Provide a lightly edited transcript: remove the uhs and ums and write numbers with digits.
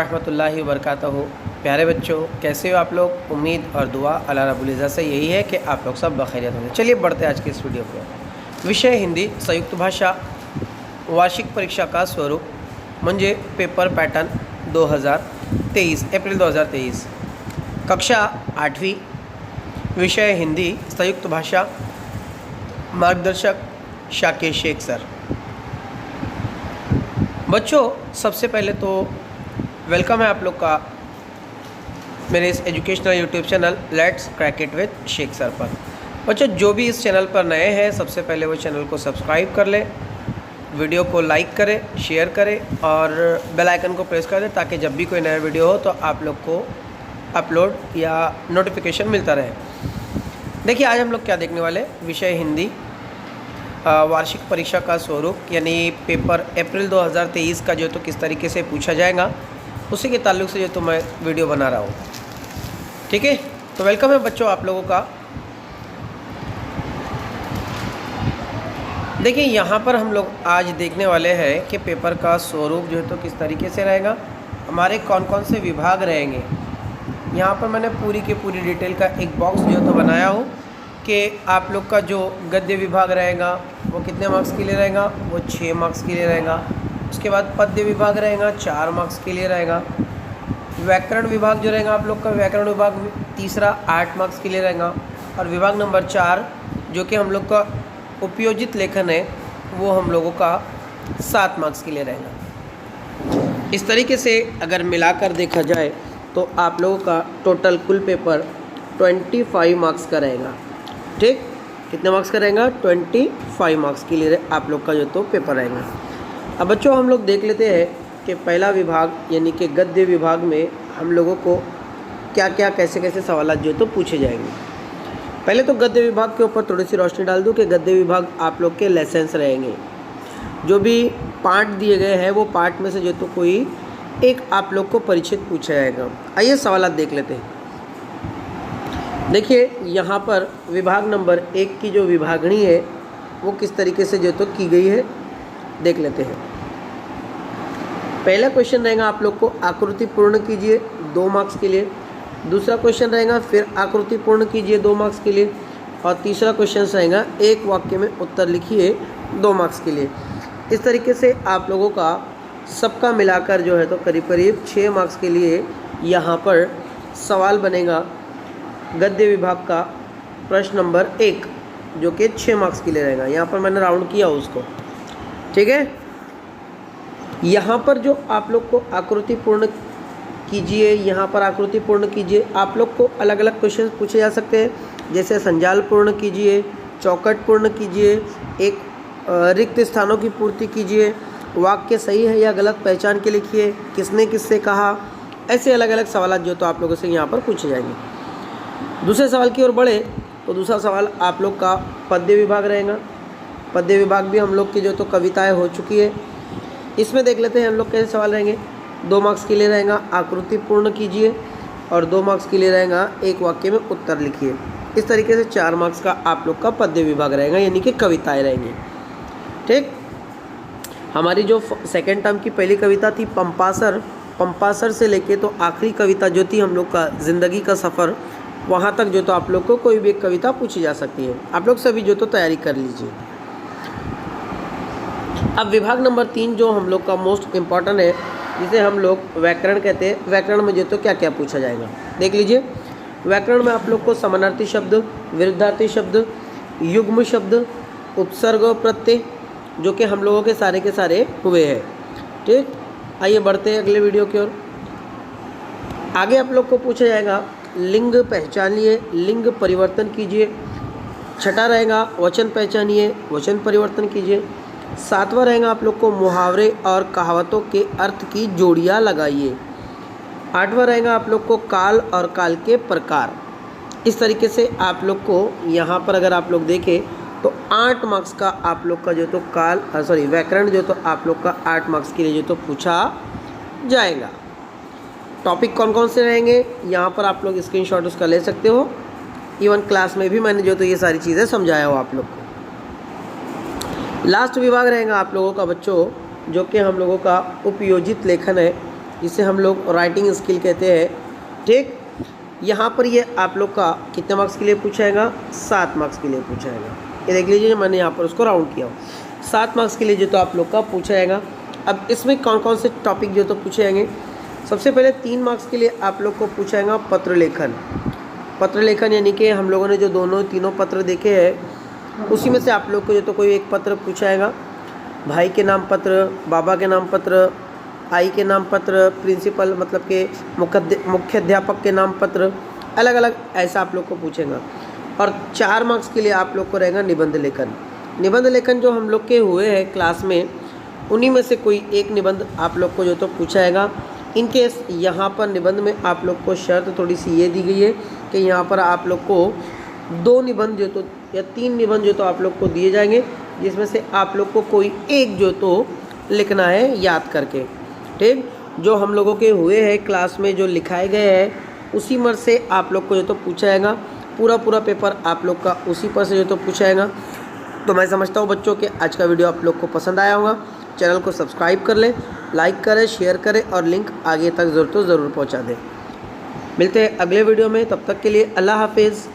रहमतुल्लाहि व बरकातहू। प्यारे बच्चों, कैसे हो आप लोग? उम्मीद और दुआ अल्लाह रब्बुल इज़्ज़त से यही है कि आप लोग सब बखैरियत होंगे। चलिए बढ़ते हैं आज की इस वीडियो पर। विषय हिंदी, संयुक्त भाषा, वार्षिक परीक्षा का स्वरूप म्हणजे पेपर पैटर्न 2023, अप्रैल 2023, कक्षा 8वीं, विषय हिंदी, संयुक्त भाषा, मार्गदर्शक शाकिर शेख सर। बच्चों, सबसे पहले तो वेलकम है आप लोग का मेरे इस educational YouTube channel let's crack it with Sheikh sir पर। बच्चों, जो भी इस चैनल पर नए हैं, सबसे पहले वो चैनल को सब्सक्राइब कर लें, वीडियो को लाइक करें, शेयर करें और बेल आइकन को प्रेस कर दें ताकि जब भी कोई नया वीडियो हो तो आप लोग को अपलोड या नोटिफिकेशन मिलता रहे। देखिए, आज हम लोग क्या देखने वाले, विषय हिंदी, वार्षिक परीक्षा का स्वरूप यानी पेपर अप्रैल 2023 का जो तो किस तरीके से पूछा जाएगा उसी के ताल्लुक से जो तो मैं वीडियो बना रहा हूँ। ठीक है, तो वेलकम है बच्चों आप लोगों का। देखिए, यहाँ पर हम लोग आज देखने वाले हैं कि पेपर का स्वरूप जो है तो किस तरीके से रहेगा, हमारे कौन कौन से विभाग रहेंगे। यहाँ पर मैंने पूरी की पूरी डिटेल का एक बॉक्स जो तो बनाया हूँ कि आप लोग का जो गद्य विभाग रहेगा वो कितने मार्क्स के लिए रहेगा, वो 6 मार्क्स के लिए रहेगा। उसके बाद पद्य विभाग रहेगा 4 मार्क्स के लिए रहेगा। व्याकरण विभाग जो रहेगा आप लोग का, व्याकरण विभाग तीसरा 8 मार्क्स के लिए रहेगा। और विभाग नंबर 4 जो कि हम लोग का उपयोजित लेखन है वो हम लोगों का 7 मार्क्स के लिए रहेगा। इस तरीके से अगर मिलाकर देखा जाए तो आप लोगों का टोटल कुल पेपर 25 मार्क्स का रहेगा। ठीक, कितने मार्क्स का रहेगा? 25 मार्क्स के लिए आप लोग का जो तो पेपर रहेगा। अब बच्चों हम लोग देख लेते हैं कि पहला विभाग यानी कि गद्य विभाग में हम लोगों को क्या क्या कैसे कैसे सवाल जो तो पूछे जाएंगे। पहले तो गद्य विभाग के ऊपर थोड़ी सी रोशनी डाल दूं कि गद्य विभाग आप लोग के लेसन्स रहेंगे। जो भी पार्ट दिए गए हैं वो पार्ट में से जो तो कोई एक आप लोग को परिचित पूछा जाएगा। आइए सवाल देख लेते हैं। देखिए, यहाँ पर विभाग नंबर 1 की जो विभागणी है वो किस तरीके से जो तो की गई है देख लेते हैं। पहला क्वेश्चन रहेगा आप लोग को आकृति पूर्ण कीजिए 2 मार्क्स के लिए। दूसरा क्वेश्चन रहेगा फिर आकृति पूर्ण कीजिए 2 मार्क्स के लिए। और तीसरा क्वेश्चन रहेगा एक वाक्य में उत्तर लिखिए 2 मार्क्स के लिए। इस तरीके से आप लोगों का सबका मिलाकर जो है तो करीब करीब 6 मार्क्स के लिए यहाँ पर सवाल बनेगा। गद्य विभाग का प्रश्न नंबर 1 जो कि 6 मार्क्स के लिए रहेगा। यहाँ पर मैंने राउंड किया उसको। ठीक है, यहाँ पर जो आप लोग को आकृति पूर्ण कीजिए, यहाँ पर आकृति पूर्ण कीजिए, आप लोग को अलग अलग क्वेश्चन पूछे जा सकते हैं। जैसे संजाल पूर्ण कीजिए, चौकट पूर्ण कीजिए, एक रिक्त स्थानों की पूर्ति कीजिए, वाक्य सही है या गलत पहचान के लिखिए, किसने किससे कहा, ऐसे अलग अलग सवाल जो तो आप लोगों से यहाँ पर पूछे जाएंगे। दूसरे सवाल की ओर बढ़े तो दूसरा सवाल आप लोग का पद्य विभाग रहेगा। पद्य विभाग भी हम लोग की जो तो कविताएं हो चुकी है। इसमें देख लेते हैं हम लोग कैसे सवाल रहेंगे। 2 मार्क्स के लिए रहेगा आकृति पूर्ण कीजिए और 2 मार्क्स के लिए रहेगा एक वाक्य में उत्तर लिखिए। इस तरीके से 4 मार्क्स का आप लोग का पद्य विभाग रहेगा यानी कि कविताएँ रहेंगी। ठीक, हमारी जो सेकेंड टर्म की पहली कविता थी पंपासर, पंपासर से लेके तो आखिरी कविता जो थी हम लोग का ज़िंदगी का सफ़र, वहाँ तक जो तो आप लोग को कोई भी एक कविता पूछी जा सकती है। आप लोग सभी जो तो तैयारी कर लीजिए। अब विभाग नंबर 3 जो हम लोग का मोस्ट इम्पॉर्टेंट है, जिसे हम लोग व्याकरण कहते हैं। व्याकरण में जो तो क्या क्या पूछा जाएगा देख लीजिए। व्याकरण में आप लोग को समानार्थी शब्द, विरुद्धार्थी शब्द, युग्म शब्द, उपसर्ग और प्रत्यय जो कि हम लोगों के सारे हुए हैं। ठीक, आइए बढ़ते हैं अगले वीडियो की ओर। आगे आप लोग को पूछा जाएगा लिंग पहचानिए, लिंग परिवर्तन कीजिए। छठा रहेगा वचन पहचानिए, वचन परिवर्तन कीजिए। 7वां रहेगा आप लोग को मुहावरे और कहावतों के अर्थ की जोड़ियाँ लगाइए। 8वां रहेगा आप लोग को काल और काल के प्रकार। इस तरीके से आप लोग को यहाँ पर अगर आप लोग देखें तो 8 मार्क्स का आप लोग का जो तो व्याकरण जो तो आप लोग का 8 मार्क्स के लिए जो तो पूछा जाएगा। टॉपिक कौन कौन से रहेंगे यहाँ पर आप लोग स्क्रीनशॉट उसका ले सकते हो। इवन क्लास में भी मैंने जो तो ये सारी चीज़ें समझाया हो आप लोग को। लास्ट विभाग रहेगा आप लोगों का बच्चों जो कि हम लोगों का उपयोजित लेखन है। जिसे हम लोग राइटिंग स्किल कहते हैं। ठीक, यहाँ पर ये आप लोग का कितने मार्क्स के लिए पूछा जाएगा? 7 मार्क्स के लिए पूछा जाएगा। ये देख लीजिए, मैंने यहाँ पर उसको राउंड किया हो। 7 मार्क्स के लिए जो तो आप लोग का पूछा जाएगा। अब इसमें कौन कौन से टॉपिक जो तो पूछे जाएंगे? सबसे पहले 3 मार्क्स के लिए आप लोग को पूछा जाएगा पत्र लेखन। पत्र लेखन यानी कि हम लोगों ने जो तीनों पत्र देखे हैं उसी में से आप लोग को जो तो कोई एक पत्र पूछा जाएगा। भाई के नाम पत्र, बाबा के नाम पत्र, आई के नाम पत्र, प्रिंसिपल मतलब के मुख्य अध्यापक के नाम पत्र, अलग अलग ऐसा आप लोग को पूछेगा। और 4 मार्क्स के लिए आप लोग को रहेगा निबंध लेखन। निबंध लेखन जो हम लोग के हुए हैं क्लास में, उन्हीं में से कोई एक निबंध आप लोग को जो तो पूछा जाएगा। इन केस यहाँ पर निबंध में आप लोग को शर्त थोड़ी सी ये दी गई है कि यहाँ पर आप लोग को 2 निबंध जो तो या 3 निबंध जो तो आप लोग को दिए जाएंगे, जिसमें से आप लोग को कोई एक जो तो लिखना है याद करके। ठीक, जो हम लोगों के हुए हैं क्लास में जो लिखाए गए हैं उसी मर से आप लोग को जो तो पूछा जाएगा। पूरा पेपर आप लोग का उसी पर से जो तो पूछा जाएगा। तो मैं समझता हूँ बच्चों के आज का वीडियो आप लोग को पसंद आया होगा। चैनल को सब्सक्राइब कर लें, लाइक करें, शेयर करें और लिंक आगे तक ज़रूर पहुँचा दें। मिलते हैं अगले वीडियो में, तब तक के लिए अल्लाह हाफिज़।